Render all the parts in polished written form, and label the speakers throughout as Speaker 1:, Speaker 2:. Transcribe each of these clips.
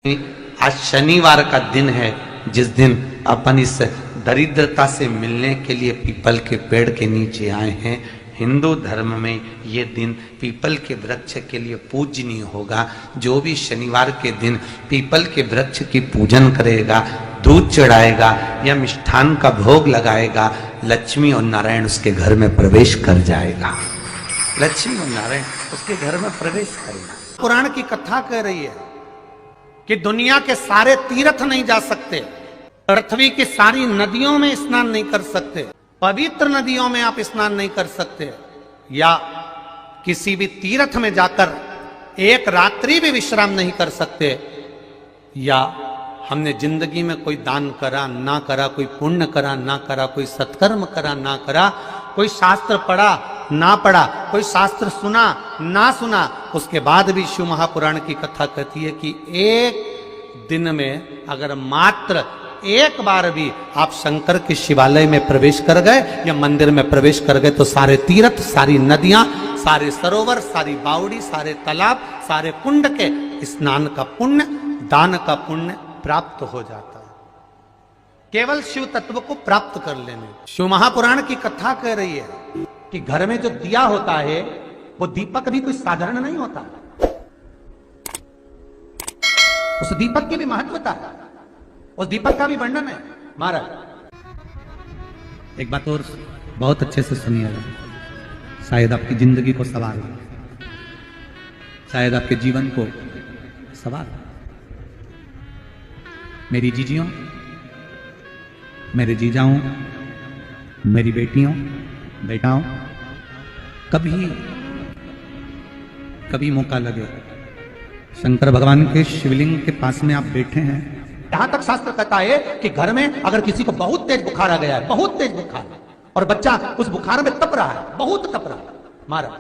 Speaker 1: आज शनिवार का दिन है जिस दिन अपन इस दरिद्रता से मिलने के लिए पीपल के पेड़ के नीचे आए हैं। हिंदू धर्म में ये दिन पीपल के वृक्ष के लिए पूजनीय होगा। जो भी शनिवार के दिन पीपल के वृक्ष की पूजन करेगा, दूध चढ़ाएगा या मिष्ठान का भोग लगाएगा, लक्ष्मी और नारायण उसके घर में प्रवेश कर जाएगा। लक्ष्मी और नारायण उसके घर में प्रवेश करेगा।
Speaker 2: पुराण की कथा कह रही है कि दुनिया के सारे तीर्थ नहीं जा सकते, पृथ्वी की सारी नदियों में स्नान नहीं कर सकते, पवित्र नदियों में आप स्नान नहीं कर सकते, या किसी भी तीर्थ में जाकर एक रात्रि भी विश्राम नहीं कर सकते, या हमने जिंदगी में कोई दान करा ना करा, कोई पुण्य करा ना करा, कोई सत्कर्म करा ना करा, कोई शास्त्र पढ़ा ना पढ़ा, कोई शास्त्र सुना ना सुना, उसके बाद भी शिव महापुराण की कथा कहती है कि एक दिन में अगर मात्र एक बार भी आप शंकर के शिवालय में प्रवेश कर गए या मंदिर में प्रवेश कर गए तो सारे तीर्थ, सारी नदियां, सारे सरोवर, सारी बावड़ी, सारे तालाब, सारे कुंड के स्नान का पुण्य, दान का पुण्य प्राप्त हो जाता है। केवल शिव तत्व को प्राप्त कर लेने। शिव महापुराण की कथा कह रही है कि घर में जो दिया होता है वो दीपक भी कोई साधारण नहीं होता, उस दीपक की भी महत्वता है, उस दीपक का भी वर्णन है। महाराज
Speaker 3: एक बात और बहुत अच्छे से सुनिएगा, शायद आपकी जिंदगी को सवार, शायद आपके जीवन को सवार। मेरी जीजियों, मेरे जीजाओं, मेरी बेटियों, बेटाओं, कभी मौका लगे शंकर भगवान के शिवलिंग के पास में आप बैठे हैं।
Speaker 2: यहां तक शास्त्र कहता है कि घर में अगर किसी को बहुत तेज बुखार आ गया है, बहुत तेज बुखार, और बच्चा उस बुखार में तप रहा है, बहुत तप रहा है, महाराज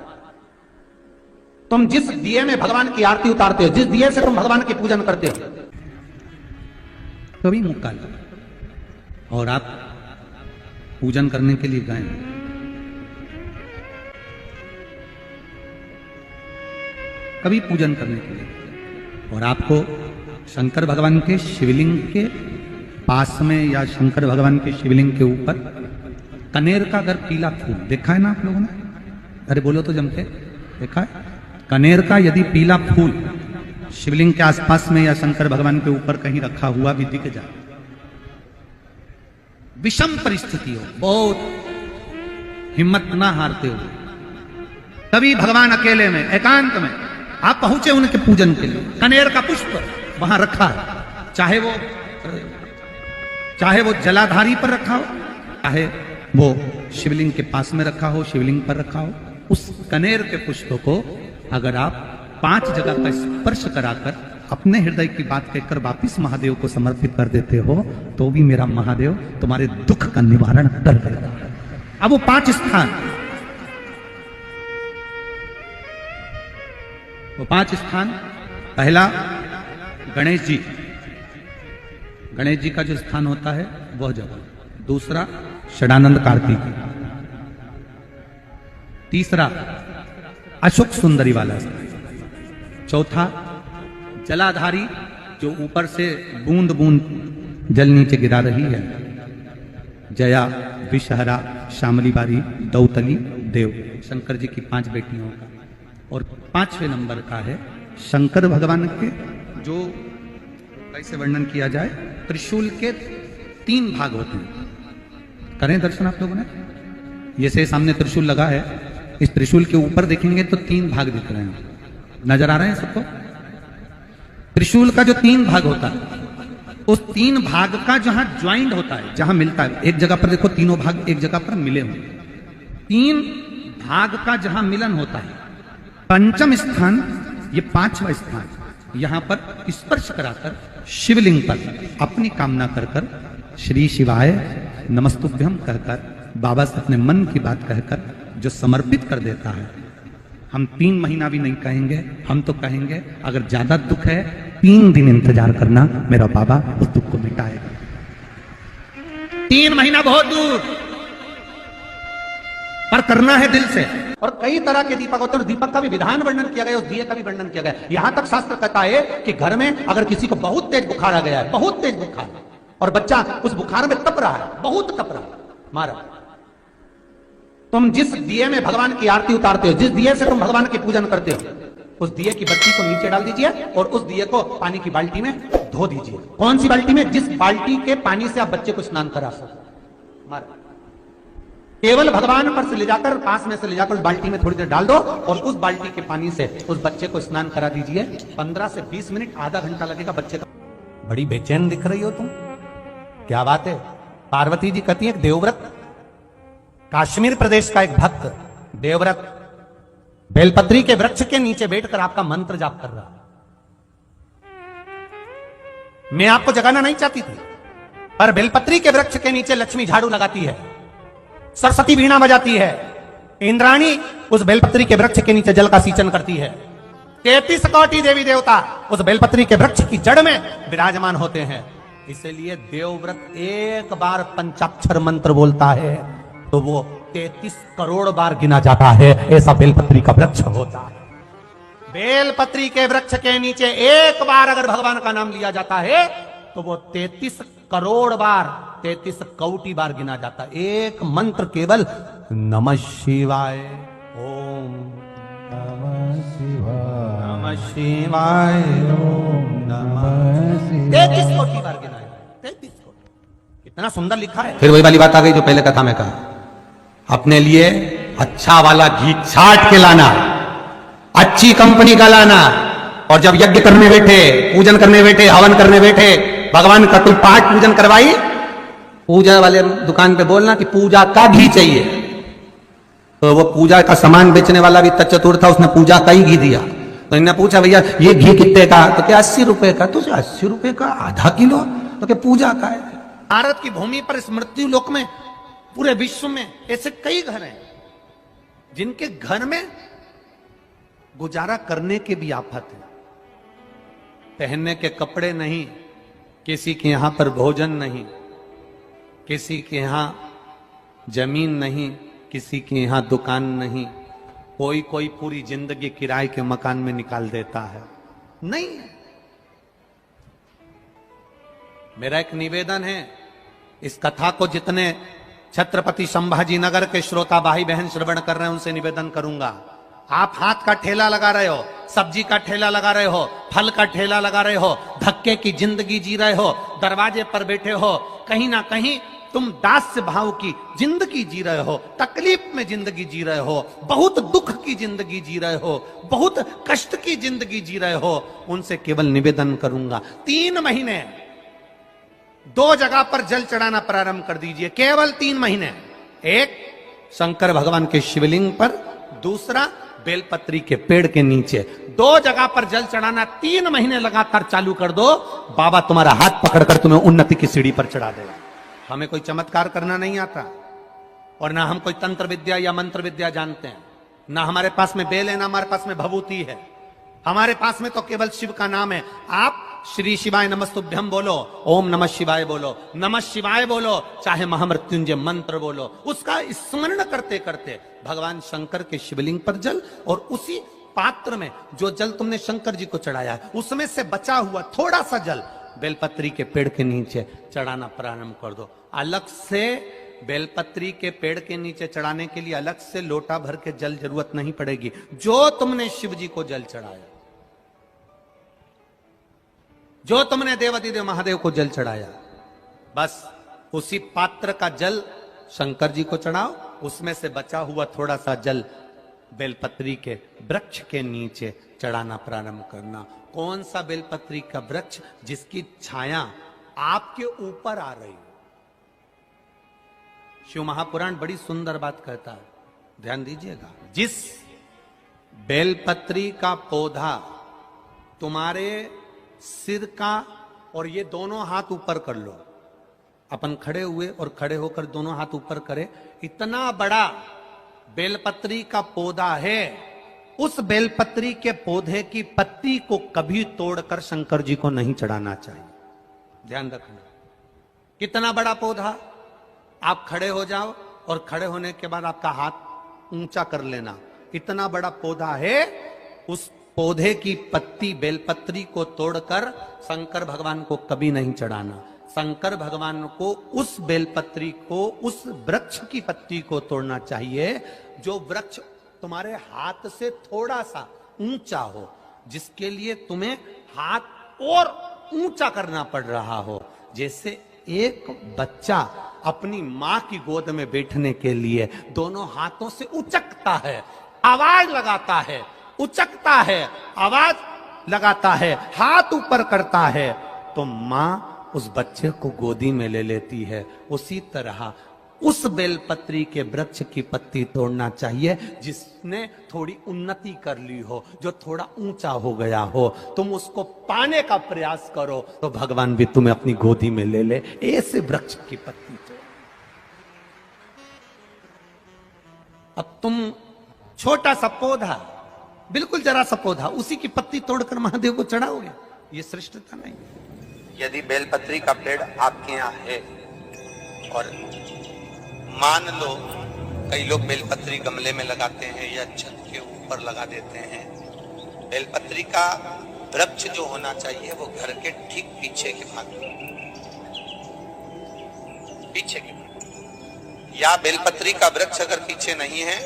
Speaker 2: तुम जिस दिए में भगवान की आरती उतारते हो, जिस दिए से तुम भगवान की पूजन करते हो,
Speaker 3: कभी मौका लगे और आप पूजन करने के लिए गए, कभी पूजन करने के लिए, और आपको शंकर भगवान के शिवलिंग के पास में या शंकर भगवान के शिवलिंग के ऊपर कनेर का अगर पीला फूल देखा है ना आप लोगों ने, अरे बोलो तो जमके, देखा है? कनेर का यदि पीला फूल शिवलिंग के आसपास में या शंकर भगवान के ऊपर कहीं रखा हुआ भी दिख जाए, विषम परिस्थिति हो, बहुत हिम्मत ना हारते हो, तभी भगवान अकेले में एकांत में आप पहुंचे उनके पूजन के लिए, कनेर का पुष्प वहां रखा है, चाहे वो जलाधारी पर रखा हो, चाहे वो शिवलिंग के पास में रखा हो, शिवलिंग पर रखा हो, उस कनेर के पुष्प को अगर आप 5 जगह का स्पर्श कराकर अपने हृदय की बात कहकर वापिस महादेव को समर्पित कर देते हो तो भी मेरा महादेव तुम्हारे दुख का निवारण कर देगा। अब वो 5 स्थान, वो 5 स्थान, पहला गणेश जी, गणेश जी का जो स्थान होता है वह जगह, दूसरा षडानंद कार्तिक, तीसरा अशोक सुंदरी वाला स्थान, चौथा जलाधारी जो ऊपर से बूंद बूंद जल नीचे गिरा रही है, जया, विषहरा, शामली बारी, दौतली, देव, शंकर जी की 5 बेटियों का, और 5वें नंबर का है शंकर भगवान के, जो कैसे वर्णन किया जाए, त्रिशूल के 3 भाग होते हैं। करें दर्शन आप लोगों ने, जैसे सामने त्रिशूल लगा है, इस त्रिशूल के ऊपर देखेंगे तो 3 भाग दिख रहे हैं, नजर आ रहे हैं सबको? त्रिशूल का जो 3 भाग होता है, उस 3 भाग का जहां ज्वाइंट होता है, जहां मिलता है, एक जगह पर देखो तीनों भाग एक जगह पर मिले हुए, 3 भाग का जहां मिलन होता है, 5वां स्थान, ये 5वां स्थान, यहां पर स्पर्श कराकर शिवलिंग पर अपनी कामना कर कर श्री शिवाय नमस्तुभ्यम कहकर, बाबा से अपने मन की बात कहकर जो समर्पित कर देता है, हम 3 महीना भी नहीं कहेंगे, हम तो कहेंगे अगर ज्यादा दुख है 3 दिन इंतजार करना, मेरा बाबा उस दुख को मिटाएगा। 3 महीना बहुत दूर, पर करना है दिल से।
Speaker 2: और कई तरह के दीपक होते हैं, दीपक का भी विधान वर्णन किया गया, उस दिए का भी वर्णन किया गया। यहां तक शास्त्र कहता है कि घर में अगर किसी को बहुत तेज बुखार आ गया है, बहुत तेज बुखार, और बच्चा उस बुखार में तप रहा है, बहुत तप रहा है, मारा, तुम जिस दिए में भगवान की आरती उतारते हो, जिस दिए से तुम भगवान की पूजन करते हो, उस दिए की बत्ती को नीचे डाल दीजिए और उस दिए को पानी की बाल्टी में धो दीजिए। कौन सी बाल्टी में? जिस बाल्टी के पानी से आप बच्चे को स्नान करा सको। मारा, केवल भगवान पर से ले जाकर, पास में से ले जाकर उस बाल्टी में थोड़ी देर डाल दो और उस बाल्टी के पानी से उस बच्चे को स्नान करा दीजिए। 15 से 20 मिनट, आधा घंटा लगेगा बच्चे का। बड़ी बेचैन दिख रही हो तुम, क्या बात है? पार्वती जी कहती है, देवव्रत, कश्मीर प्रदेश का एक भक्त देवव्रत बेलपत्री के वृक्ष के नीचे बैठकर आपका मंत्र जाप कर रहा। मैं आपको जगाना नहीं चाहती थी, पर बेलपत्री के वृक्ष के नीचे लक्ष्मी झाड़ू लगाती है, सरस्वती वीणा बजाती है, इंद्राणी उस बेलपत्री के वृक्ष के नीचे जल का सिंचन करती है, 33 कोटि देवी देवता उस बेलपत्री के वृक्ष की जड़ में विराजमान होते हैं। इसलिए देवव्रत एक बार पंचाक्षर मंत्र बोलता है तो वो 33 करोड़ बार गिना जाता है, ऐसा बेलपत्री का वृक्ष होता है। बेलपत्री के वृक्ष के नीचे एक बार अगर भगवान का नाम लिया जाता है तो वो 33 करोड़ बार, 33 कोटि बार गिना जाता है। एक मंत्र केवल नमः शिवाय, ओम नमः शिवाय, नमः शिवाय, ओम नमः शिवाय, 33 कोटि बार गिना है, 33 कोटि। कितना सुंदर लिखा है।
Speaker 1: फिर वही वाली बात आ गई जो पहले कथा में कहा, अपने लिए अच्छा वाला घी छाट के लाना, अच्छी कंपनी का लाना, और जब यज्ञ करने बैठे, पूजन करने बैठे, हवन करने बैठे, भगवान का कोई पाठ पूजन करवाई, पूजा वाले दुकान पे बोलना कि पूजा का घी चाहिए। तो वो पूजा का सामान बेचने वाला भी चतुर था, उसने पूजा का ही घी दिया। तो इन्हें पूछा, भैया ये घी कितने का? तो क्या 80 रुपए का? तो 80 रुपए का आधा किलो? तो क्या पूजा का है?
Speaker 2: भारत की भूमि पर, इस मृत्यु लोक में, पूरे विश्व में ऐसे कई घर हैं जिनके घर में गुजारा करने के भी आफत है। पहनने के कपड़े नहीं, किसी के यहां पर भोजन नहीं, किसी के यहां जमीन नहीं, किसी के यहां दुकान नहीं, कोई कोई पूरी जिंदगी किराए के मकान में निकाल देता है। नहीं, मेरा एक निवेदन है, इस कथा को जितने छत्रपति संभाजी नगर के श्रोता भाई बहन श्रवण कर रहे हैं उनसे निवेदन करूंगा, आप हाथ का ठेला लगा रहे हो, सब्जी का ठेला लगा रहे हो, फल का ठेला लगा रहे हो, धक्के की जिंदगी जी रहे हो, दरवाजे पर बैठे हो, कहीं ना कहीं तुम दास्य भाव की जिंदगी जी रहे हो, तकलीफ में जिंदगी जी रहे हो, बहुत दुख की जिंदगी जी रहे हो, बहुत कष्ट की जिंदगी जी रहे हो, उनसे केवल निवेदन करूंगा, 3 महीने 2 जगह पर जल चढ़ाना प्रारंभ कर दीजिए, केवल 3 महीने। एक शंकर भगवान के शिवलिंग पर, दूसरा बेलपत्री के पेड़ के नीचे, 2 जगह पर जल चढ़ाना 3 महीने लगातार चालू कर दो, बाबा तुम्हारा हाथ पकड़कर तुम्हें उन्नति की सीढ़ी पर चढ़ा देगा। हमें कोई चमत्कार करना नहीं आता, और ना हम कोई तंत्र विद्या या मंत्र विद्या जानते हैं, ना हमारे पास में बेल है, ना हमारे पास में भभूति है, हमारे पास में तो केवल शिव का नाम है। आप श्री शिवाय नमस्तुभ्यम बोलो, ओम नमः शिवाय बोलो, नमः शिवाय बोलो, चाहे महामृत्युंजय मंत्र बोलो, उसका स्मरण करते करते भगवान शंकर के शिवलिंग पर जल, और उसी पात्र में जो जल तुमने शंकर जी को चढ़ाया है उसमें से बचा हुआ थोड़ा सा जल बेलपत्री के पेड़ के नीचे चढ़ाना प्रारंभ कर दो। अलग से बेलपत्री के पेड़ के नीचे चढ़ाने के लिए अलग से लोटा भर के जल जरूरत नहीं पड़ेगी। जो तुमने शिव जी को जल चढ़ाया, जो तुमने देवाधिदेव महादेव को जल चढ़ाया, बस उसी पात्र का जल शंकर जी को चढ़ाओ, उसमें से बचा हुआ थोड़ा सा जल बेलपत्री के वृक्ष के नीचे चढ़ाना प्रारंभ करना। कौन सा बेलपत्री का वृक्ष? जिसकी छाया आपके ऊपर आ रही हो। शिव महापुराण बड़ी सुंदर बात कहता है, ध्यान दीजिएगा। जिस बेलपत्री का पौधा तुम्हारे सिर का, और ये दोनों हाथ ऊपर कर लो, अपन खड़े हुए और खड़े होकर दोनों हाथ ऊपर करे, इतना बड़ा बेलपत्री का पौधा है, उस बेलपत्री के पौधे की पत्ती को कभी तोड़कर शंकर जी को नहीं चढ़ाना चाहिए। ध्यान रखना, कितना बड़ा पौधा। आप खड़े हो जाओ और खड़े होने के बाद आपका हाथ ऊंचा कर लेना। इतना बड़ा पौधा है, उस पौधे की पत्ती बेलपत्री को तोड़कर शंकर भगवान को कभी नहीं चढ़ाना। शंकर भगवान को उस बेलपत्री को, उस वृक्ष की पत्ती को तोड़ना चाहिए जो वृक्ष तुम्हारे हाथ से थोड़ा सा ऊंचा हो, जिसके लिए तुम्हें हाथ और ऊंचा करना पड़ रहा हो। जैसे एक बच्चा अपनी मां की गोद में बैठने के लिए दोनों हाथों से उचकता है, आवाज लगाता है, उचकता है, आवाज लगाता है, हाथ ऊपर करता है, तो मां उस बच्चे को गोदी में ले लेती है। उसी तरह उस बेलपत्री के वृक्ष की पत्ती तोड़ना चाहिए जिसने थोड़ी उन्नति कर ली हो, जो थोड़ा ऊंचा हो गया हो। तुम उसको पाने का प्रयास करो तो भगवान भी तुम्हें अपनी गोदी में ले ले। ऐसे वृक्ष की पत्ती तोड़। अब तुम छोटा सा पौधा, बिल्कुल जरा सा पौधा, उसी की पत्ती तोड़कर महादेव को चढ़ाओगे, ये श्रेष्ठता नहीं।
Speaker 1: यदि बेलपत्री का पेड़ आपके यहाँ है और मान लो कई लोग बेलपत्री गमले में लगाते हैं या छत के ऊपर लगा देते हैं, बेलपत्री का वृक्ष जो होना चाहिए वो घर के ठीक पीछे के भाग में, पीछे के भाग। या बेलपत्री का वृक्ष अगर पीछे नहीं है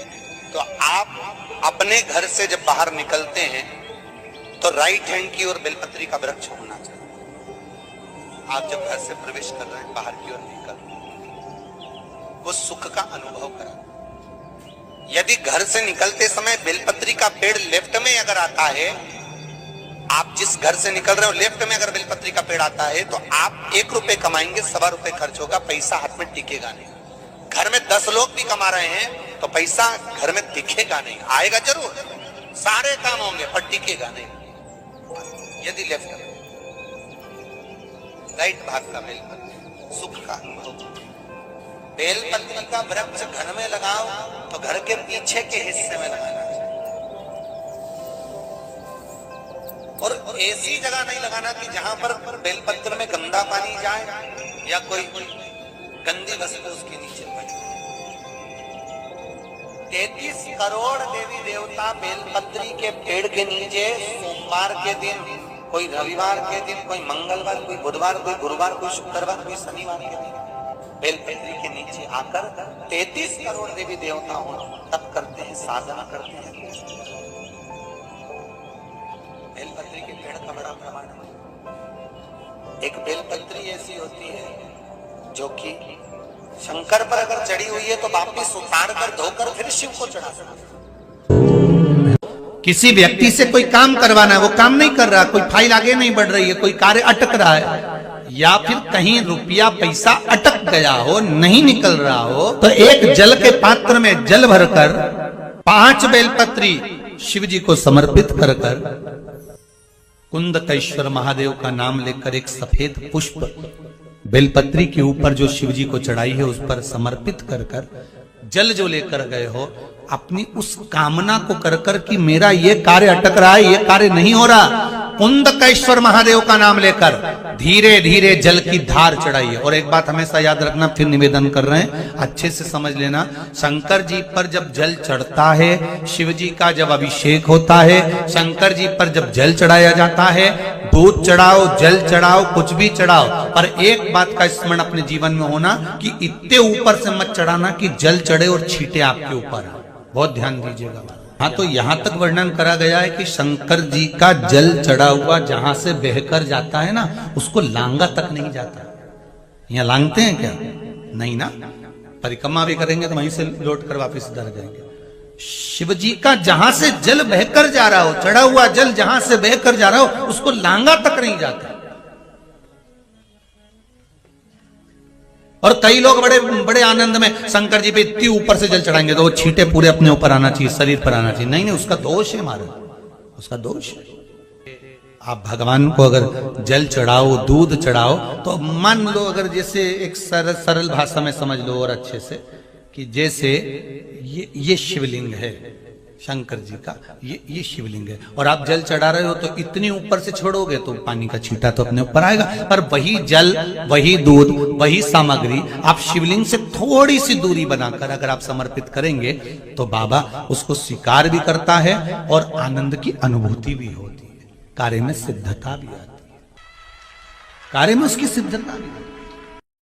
Speaker 1: तो आप अपने घर से जब बाहर निकलते हैं तो राइट हैंड की ओर बेलपत्री का वृक्ष होना चाहिए। आप जब घर से प्रवेश कर रहे हैं, बाहर की ओर निकल, वो सुख का अनुभव करा। यदि घर से निकलते समय बेलपत्री का पेड़ लेफ्ट में अगर आता है, आप जिस घर से निकल रहे हो लेफ्ट में अगर बेलपत्री का पेड़ आता है तो आप 1 रुपए कमाएंगे, 1.25 रुपए खर्च होगा, पैसा हाथ में टिकेगा नहीं। घर में 10 लोग भी कमा रहे हैं तो पैसा घर में दिखेगा नहीं, आएगा जरूर, सारे काम होंगे पर टिकेगा नहीं। यदि लेफ्ट में राइट भाग का बेलपत्री सुख का अनुभव। बेलपत्री का वृक्ष घर में लगाओ तो घर के पीछे के हिस्से में लगाना चाहिए, और ऐसी जगह नहीं लगाना कि जहां पर बेलपत्र में गंदा पानी जाए या कोई गंदी वस्तु उसके नीचे पड़े। 33 करोड़ देवी देवता बेलपत्री के पेड़ के नीचे सोमवार के दिन, कोई रविवार के दिन, कोई मंगलवार, कोई बुधवार, कोई गुरुवार, कोई शुक्रवार, कोई शनिवार के दिन बेलपत्री के नीचे आकर 33 करोड़ देवी देवता हो तप करते हैं, साधना करते हैं। बेलपत्री के पेड़ का बड़ा प्रमाण है। एक बेलपत्री ऐसी होती है जो कि शंकर पर अगर चढ़ी हुई है तो वापिस उतार कर धोकर फिर शिव को चढ़ा सकते।
Speaker 2: किसी व्यक्ति से कोई काम करवाना है, वो काम नहीं कर रहा, कोई फाइल आगे नहीं बढ़ रही है, कोई कार्य अटक रहा है, या फिर कहीं रुपया पैसा अटक गया हो, नहीं निकल रहा हो, तो एक जल के पात्र में जल भरकर 5 बेलपत्री शिव जी को समर्पित कर कर कुंदकेश्वर महादेव का नाम लेकर एक सफेद पुष्प बेलपत्री के ऊपर जो शिव जी को चढ़ाई है उस पर समर्पित कर कर जल जो लेकर गए हो, अपनी उस कामना को कर कर कि मेरा ये कार्य अटक रहा है, ये कार्य नहीं हो रहा, कुंदकेश्वर महादेव का नाम लेकर धीरे धीरे जल की धार चढ़ाइए। और एक बात हमेशा याद रखना, फिर निवेदन कर रहे हैं, अच्छे से समझ लेना, शंकर जी पर जब जल चढ़ता है, शिव जी का जब अभिषेक होता है, शंकर जी पर जब जल चढ़ाया जाता है, दूध चढ़ाओ, जल चढ़ाओ, कुछ भी चढ़ाओ, पर एक बात का स्मरण अपने जीवन में होना कि इतने ऊपर से मत चढ़ाना कि जल चढ़े और छींटे आपके ऊपर। बहुत ध्यान दीजिएगा। हाँ, तो यहां तक वर्णन करा गया है कि शंकर जी का जल चढ़ा हुआ जहां से बहकर जाता है ना, उसको लांगा तक नहीं जाता। यहाँ लांगते हैं क्या? नहीं ना, परिक्रमा भी करेंगे तो वहीं से लौट कर वापिस इधर जाएंगे। शिव जी का जहां से जल बहकर जा रहा हो, चढ़ा हुआ जल जहां से बहकर जा रहा हो, उसको लांगा तक नहीं जाता। और कई लोग बड़े बड़े आनंद में शंकर जी पे इतनी ऊपर से जल चढ़ाएंगे तो वो छींटे पूरे अपने ऊपर आना चाहिए, शरीर पर आना चाहिए। नहीं, उसका दोष है, हमारा उसका दोष है। आप भगवान को अगर जल चढ़ाओ, दूध चढ़ाओ, तो मान लो अगर जैसे एक सरल भाषा में समझ लो और अच्छे से, कि जैसे ये शिवलिंग है, शंकर जी का ये शिवलिंग है। और आप जल चढ़ा रहे हो तो इतनी ऊपर से छोड़ोगे तो पानी का छींटा तो अपने ऊपर आएगा, पर वही जल, वही दूध, वही सामग्री आप शिवलिंग से थोड़ी सी दूरी बनाकर अगर आप समर्पित करेंगे तो बाबा उसको स्वीकार भी करता है और आनंद की अनुभूति भी होती है, कार्य में सिद्धता भी आती है, कार्य में उसकी सिद्धता भी आती है।